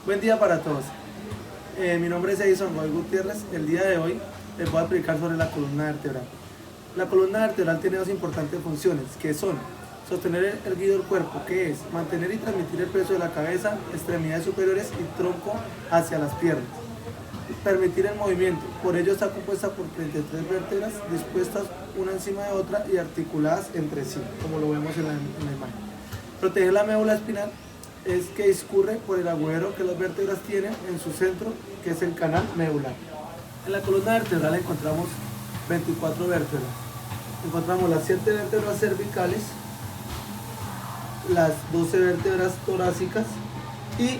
Buen día para todos. Mi nombre es Edison Roy Gutiérrez. El día de hoy les voy a explicar sobre la columna vertebral. La columna vertebral tiene dos importantes funciones, que son sostener erguido el cuerpo, que es mantener y transmitir el peso de la cabeza, extremidades superiores y tronco hacia las piernas. Permitir el movimiento, por ello está compuesta por 33 vértebras dispuestas una encima de otra y articuladas entre sí, como lo vemos en la imagen. Proteger la médula espinal es que discurre por el agujero que las vértebras tienen en su centro, que es el canal medular. En la columna vertebral encontramos 24 vértebras. Encontramos las 7 vértebras cervicales, las 12 vértebras torácicas y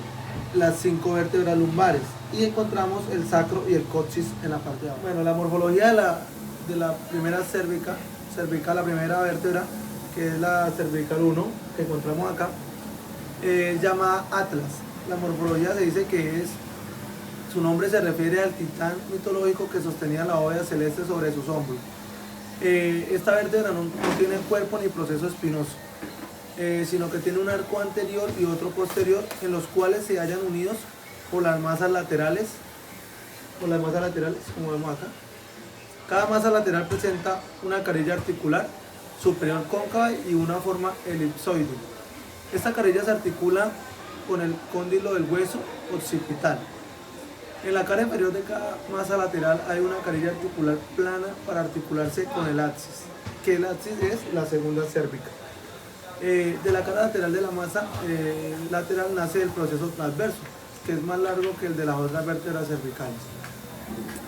las 5 vértebras lumbares. Y encontramos el sacro y el coxis en la parte de abajo. Bueno, la morfología de la primera cervical, la primera vértebra, que es la cervical 1, que encontramos acá, llamada Atlas. La morfología se dice que su nombre se refiere al titán mitológico que sostenía la bóveda celeste sobre sus hombros. Esta vértebra no tiene cuerpo ni proceso espinoso, sino que tiene un arco anterior y otro posterior, en los cuales se hallan unidos por las masas laterales, como vemos acá. Cada masa lateral presenta una carilla articular superior cóncava y una forma elipsoide. Esta carilla se articula con el cóndilo del hueso occipital. En la cara inferior de cada masa lateral hay una carilla articular plana para articularse con el axis, que el axis es la segunda cérvica. De la cara lateral de la masa lateral nace el proceso transverso, que es más largo que el de las otras vértebras cervicales.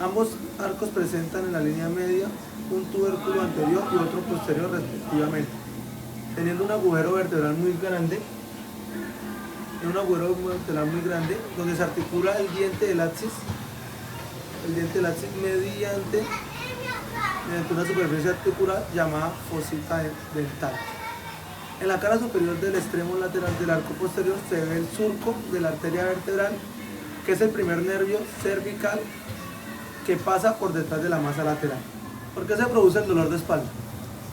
Ambos arcos presentan en la línea media un tubérculo anterior y otro posterior respectivamente, teniendo un agujero vertebral muy grande, donde se articula el diente del axis, mediante una superficie articular llamada fosita dental. En la cara superior del extremo lateral del arco posterior se ve el surco de la arteria vertebral, que es el primer nervio cervical que pasa por detrás de la masa lateral. ¿Por qué se produce el dolor de espalda?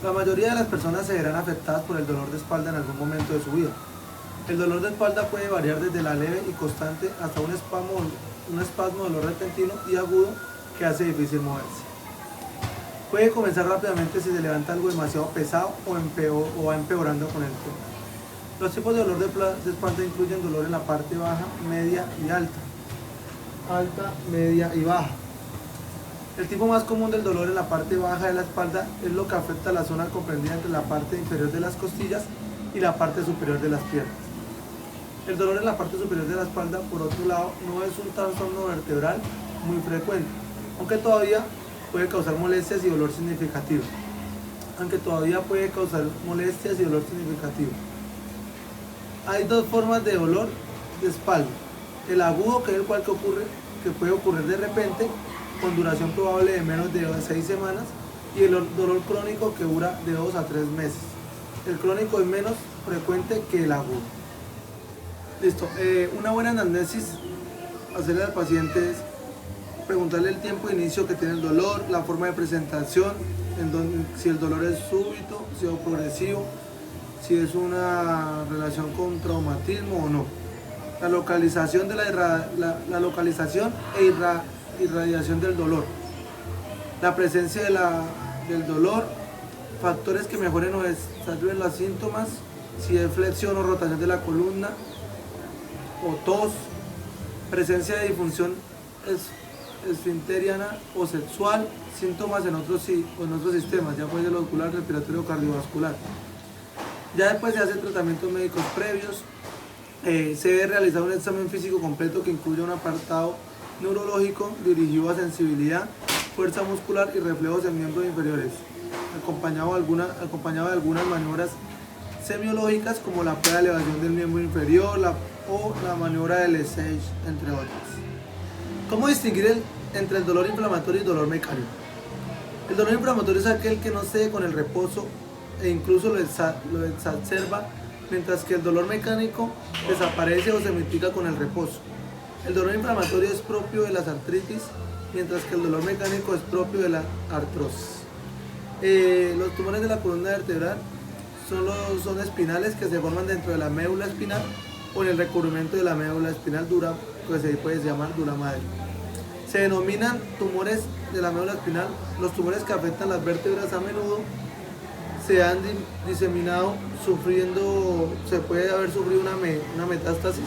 La mayoría de las personas se verán afectadas por el dolor de espalda en algún momento de su vida. El dolor de espalda puede variar desde la leve y constante hasta un espasmo de dolor repentino y agudo que hace difícil moverse. Puede comenzar rápidamente si se levanta algo demasiado pesado o va empeorando con el tiempo. Los tipos de dolor de espalda incluyen dolor en la parte baja, media y alta, media y baja. El tipo más común del dolor en la parte baja de la espalda es lo que afecta a la zona comprendida entre la parte inferior de las costillas y la parte superior de las piernas. El dolor en la parte superior de la espalda, por otro lado, no es un trastorno vertebral muy frecuente, aunque todavía puede causar molestias y dolor significativo. Hay dos formas de dolor de espalda: el agudo, que es el cual que puede ocurrir de repente, con duración probable de menos de 6 semanas, y el dolor crónico, que dura de 2 a 3 meses. El crónico es menos frecuente que el agudo. Listo. Una buena anamnesis, hacerle al paciente es preguntarle el tiempo de inicio que tiene el dolor, la forma de presentación, si el dolor es súbito, si es progresivo, si es una relación con traumatismo o no. La localización e irradiación del dolor, la presencia del dolor, factores que mejoren o desayuden los síntomas, si es flexión o rotación de la columna o tos, presencia de disfunción esfinteriana o sexual, síntomas en otros sistemas, ya puede ser ocular, respiratorio o cardiovascular. Ya después se hacen tratamientos médicos previos. Se debe realizar un examen físico completo que incluya un apartado neurológico dirigido a sensibilidad, fuerza muscular y reflejos en miembros inferiores, acompañado de algunas maniobras semiológicas como la prueba de elevación del miembro inferior o la maniobra del Lesage, entre otras. ¿Cómo distinguir entre el dolor inflamatorio y dolor mecánico? El dolor inflamatorio es aquel que no cede con el reposo e incluso lo exacerba, mientras que el dolor mecánico desaparece o se mitiga con el reposo. El dolor inflamatorio es propio de las artritis, mientras que el dolor mecánico es propio de la artrosis. Los tumores de la columna vertebral son espinales, que se forman dentro de la médula espinal o en el recubrimiento de la médula espinal dura, que se puede llamar dura madre. Se denominan tumores de la médula espinal los tumores que afectan las vértebras. A menudo se han diseminado se puede haber sufrido una metástasis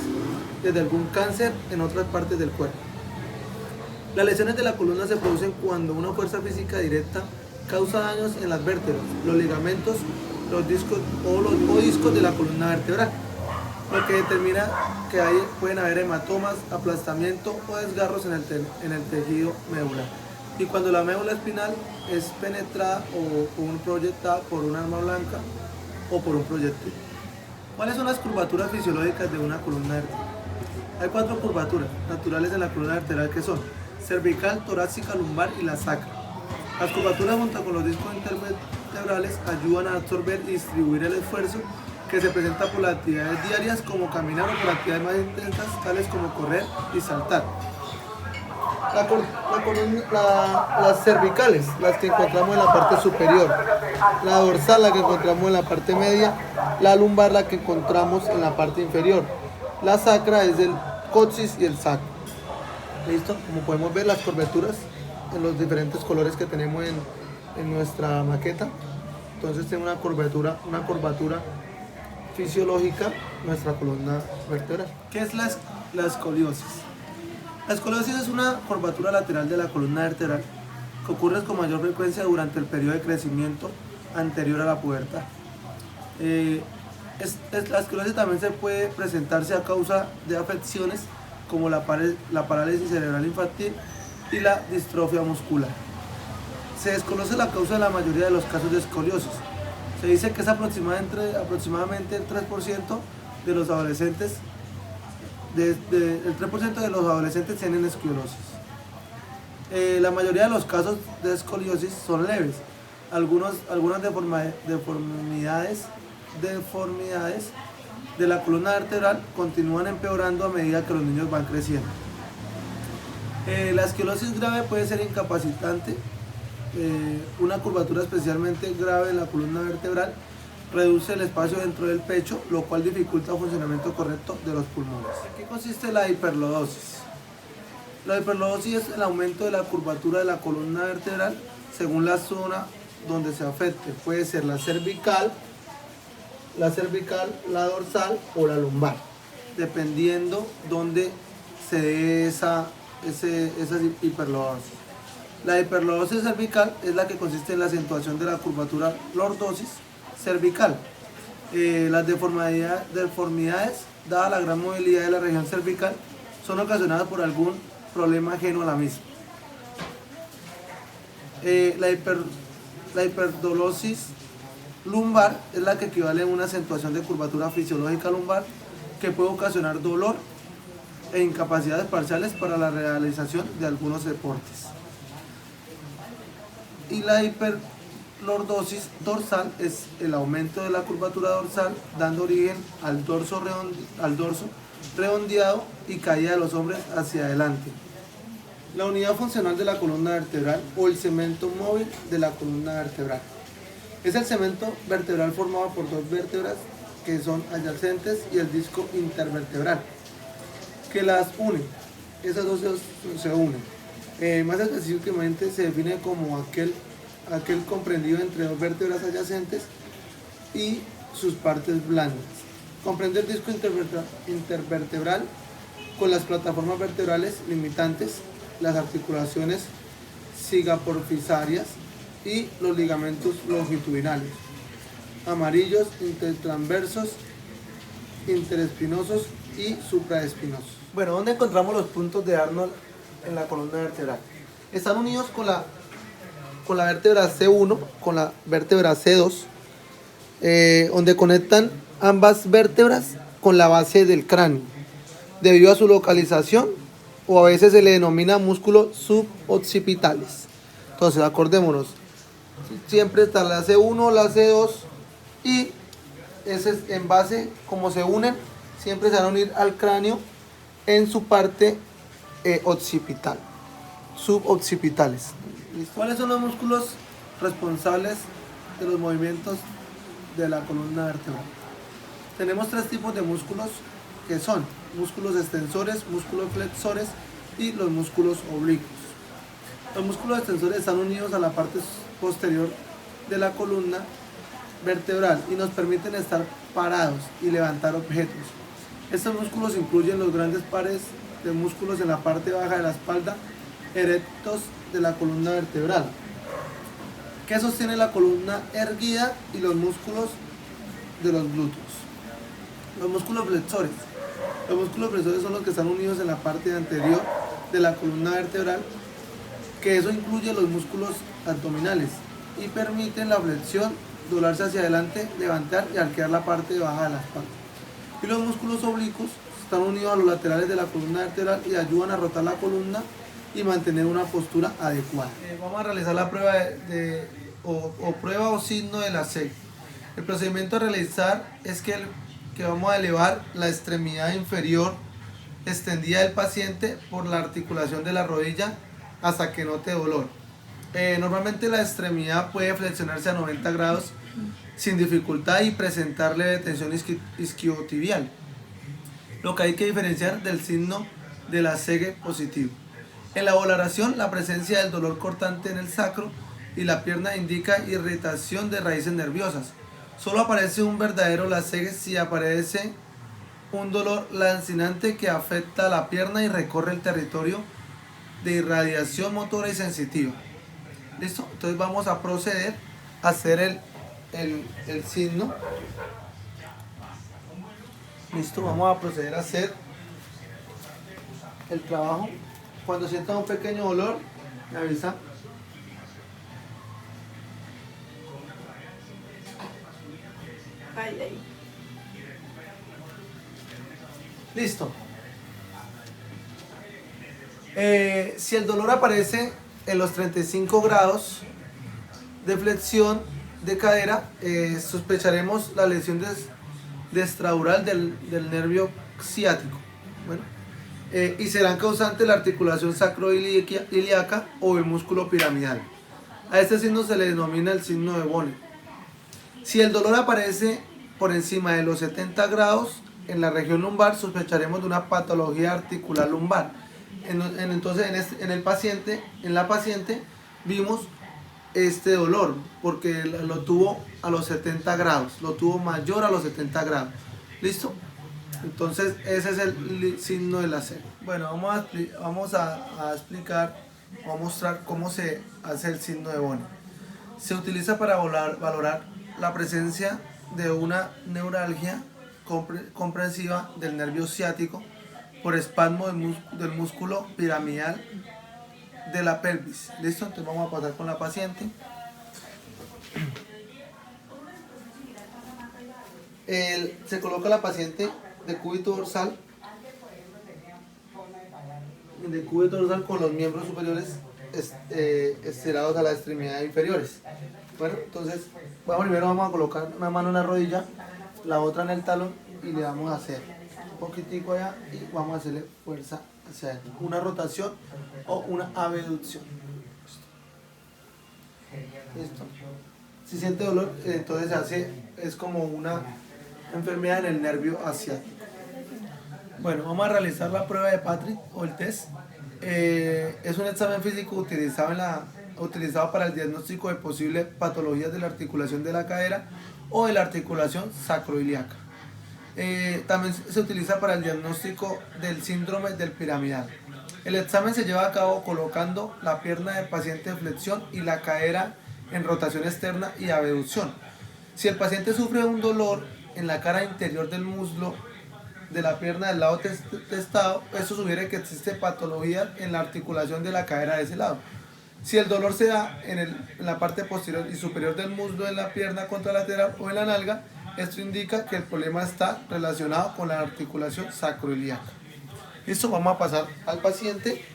desde algún cáncer en otras partes del cuerpo. Las lesiones de la columna se producen cuando una fuerza física directa causa daños en las vértebras, los ligamentos, los discos o discos de la columna vertebral, lo que determina que pueden haber hematomas, aplastamiento o desgarros en el tejido medular. Y cuando la médula espinal es penetrada o proyectada por un arma blanca o por un proyectil. ¿Cuáles son las curvaturas fisiológicas de una columna vertebral? Hay 4 curvaturas naturales en la columna vertebral, que son cervical, torácica, lumbar y la sacra. Las curvaturas junto con los discos intervertebrales ayudan a absorber y distribuir el esfuerzo que se presenta por las actividades diarias, como caminar, o por actividades más intensas tales como correr y saltar. Las cervicales, las que encontramos en la parte superior, la dorsal, la que encontramos en la parte media, la lumbar, la que encontramos en la parte inferior, la sacra es el coxis y el sacro. ¿Listo? Como podemos ver, las curvaturas en los diferentes colores que tenemos en nuestra maqueta. Entonces tiene una curvatura fisiológica nuestra columna vertebral. ¿Qué es la escoliosis? La escoliosis es una curvatura lateral de la columna vertebral que ocurre con mayor frecuencia durante el periodo de crecimiento anterior a la pubertad. La escoliosis también se puede presentarse a causa de afecciones como la parálisis cerebral infantil y la distrofia muscular. Se desconoce la causa de la mayoría de los casos de escoliosis. Se dice que es aproximadamente el 3% de los adolescentes. El 3% de los adolescentes tienen escoliosis. La mayoría de los casos de escoliosis son leves. Algunas deformidades de la columna vertebral continúan empeorando a medida que los niños van creciendo. La escoliosis grave puede ser incapacitante. Una curvatura especialmente grave en la columna vertebral reduce el espacio dentro del pecho, lo cual dificulta el funcionamiento correcto de los pulmones. ¿En qué consiste la hiperlordosis? La hiperlordosis es el aumento de la curvatura de la columna vertebral según la zona donde se afecte. Puede ser la cervical, la dorsal o la lumbar, dependiendo dónde se dé esa hiperlordosis. La hiperlordosis cervical es la que consiste en la acentuación de la curvatura lordosis cervical. Las deformidades, dada la gran movilidad de la región cervical, son ocasionadas por algún problema ajeno a la misma. La hiperdolosis lumbar es la que equivale a una acentuación de curvatura fisiológica lumbar que puede ocasionar dolor e incapacidades parciales para la realización de algunos deportes. Y la hiperlordosis dorsal es el aumento de la curvatura dorsal, dando origen al dorso redondeado y caída de los hombros hacia adelante. La unidad funcional de la columna vertebral o el cemento móvil de la columna vertebral. Es el cemento vertebral formado por 2 vértebras que son adyacentes y el disco intervertebral que las une. Esas dos se unen. Más específicamente se define como aquel comprendido entre 2 vértebras adyacentes y sus partes blandas. Comprende el disco intervertebral con las plataformas vertebrales limitantes, las articulaciones cigaporfisarias y los ligamentos longitudinales, amarillos, intertransversos, interespinosos y supraespinosos. Bueno, ¿dónde encontramos los puntos de Arnold en la columna vertebral? Están unidos con la vértebra C1, con la vértebra C2, donde conectan ambas vértebras con la base del cráneo, debido a su localización, o a veces se le denomina músculos suboccipitales. Entonces, acordémonos, siempre está la C1, la C2, y ese es en base, como se unen, siempre se van a unir al cráneo en su parte occipital, suboccipitales. ¿Cuáles son los músculos responsables de los movimientos de la columna vertebral? Tenemos 3 tipos de músculos que son músculos extensores, músculos flexores y los músculos oblicuos. Los músculos extensores están unidos a la parte posterior de la columna vertebral y nos permiten estar parados y levantar objetos. Estos músculos incluyen los grandes pares de músculos en la parte baja de la espalda, erectos de la columna vertebral, que sostiene la columna erguida, y los músculos de los glúteos. Los músculos flexores. Los músculos flexores son los que están unidos en la parte anterior de la columna vertebral, que eso incluye los músculos abdominales y permiten la flexión, doblarse hacia adelante, levantar y arquear la parte baja de la espalda. Y los músculos oblicuos están unidos a los laterales de la columna vertebral y ayudan a rotar la columna y mantener una postura adecuada. Vamos a realizar la prueba prueba o signo de la C. El procedimiento a realizar es que vamos a elevar la extremidad inferior extendida del paciente por la articulación de la rodilla hasta que note dolor. Normalmente la extremidad puede flexionarse a 90 grados sin dificultad y presentar leve tensión isquiotibial, lo que hay que diferenciar del signo de la CG positivo. En la valoración, la presencia del dolor cortante en el sacro y la pierna indica irritación de raíces nerviosas. Solo aparece un verdadero lacegue si aparece un dolor lancinante que afecta a la pierna y recorre el territorio de irradiación motora y sensitiva. ¿Listo? Entonces vamos a proceder a hacer el signo. Listo, vamos a proceder a hacer el trabajo. Cuando sientan un pequeño dolor, me avisa. Ahí. Listo. Si el dolor aparece en los 35 grados de flexión de cadera, sospecharemos la lesión extradural del nervio ciático. Bueno, y serán causantes la articulación sacroiliaca o el músculo piramidal. A este signo se le denomina el signo de Bone. Si el dolor aparece por encima de los 70 grados en la región lumbar, sospecharemos de una patología articular lumbar. Entonces en la paciente vimos este dolor porque lo tuvo a los 70 grados, lo tuvo mayor a los 70 grados. ¿Listo? Entonces ese es el signo de la C. Bueno, vamos a explicar o a mostrar cómo se hace el signo de Bone. Se utiliza para valorar la presencia de una neuralgia comprensiva del nervio ciático por espasmo del músculo piramidal de la pelvis. ¿Listo? Entonces vamos a pasar con la paciente. Se coloca la paciente de cúbito dorsal con los miembros superiores estirados a las extremidades inferiores. Bueno, entonces primero vamos a colocar una mano en la rodilla, la otra en el talón y le vamos a hacer un poquitico allá y vamos a hacerle fuerza hacia adentro. Una rotación o una abducción. ¿Listo? Si siente dolor, entonces es como una enfermedad en el nervio asiático. Bueno, vamos a realizar la prueba de Patrick o el test. Es un examen físico utilizado para el diagnóstico de posibles patologías de la articulación de la cadera o de la articulación sacroiliaca. También se utiliza para el diagnóstico del síndrome del piramidal. El examen se lleva a cabo colocando la pierna del paciente en flexión y la cadera en rotación externa y abducción. Si el paciente sufre un dolor en la cara interior del muslo de la pierna del lado testado, eso sugiere que existe patología en la articulación de la cadera de ese lado. Si el dolor se da en la parte posterior y superior del muslo de la pierna contralateral o en la nalga, esto indica que el problema está relacionado con la articulación sacroiliaca. Listo, vamos a pasar al paciente.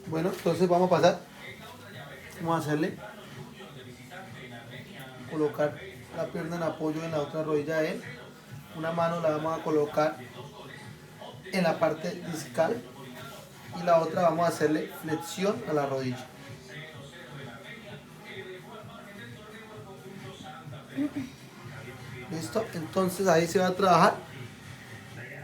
Bueno, entonces vamos a pasar. Vamos a hacerle, colocar la pierna en apoyo en la otra rodilla de él. Una mano la vamos a colocar en la parte discal y la otra vamos a hacerle flexión a la rodilla. ¿Listo? Entonces ahí se va a trabajar.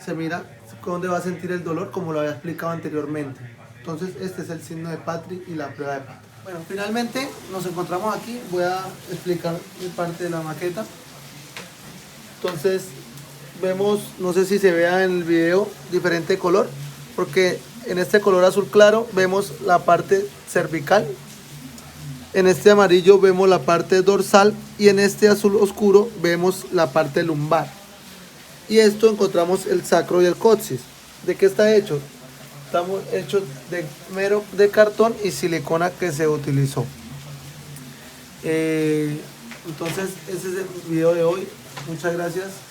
Se mira dónde va a sentir el dolor, como lo había explicado anteriormente. Entonces este es el signo de Patri y la prueba de Patri. Bueno, finalmente nos encontramos aquí. Voy a explicar mi parte de la maqueta. Entonces vemos, no sé si se vea en el video, diferente color, porque en este color azul claro vemos la parte cervical, en este amarillo vemos la parte dorsal y en este azul oscuro vemos la parte lumbar. Y esto encontramos el sacro y el coxis. ¿De qué está hecho? Estamos hechos de mero de cartón y silicona que se utilizó. Entonces ese es el video de hoy. Muchas gracias.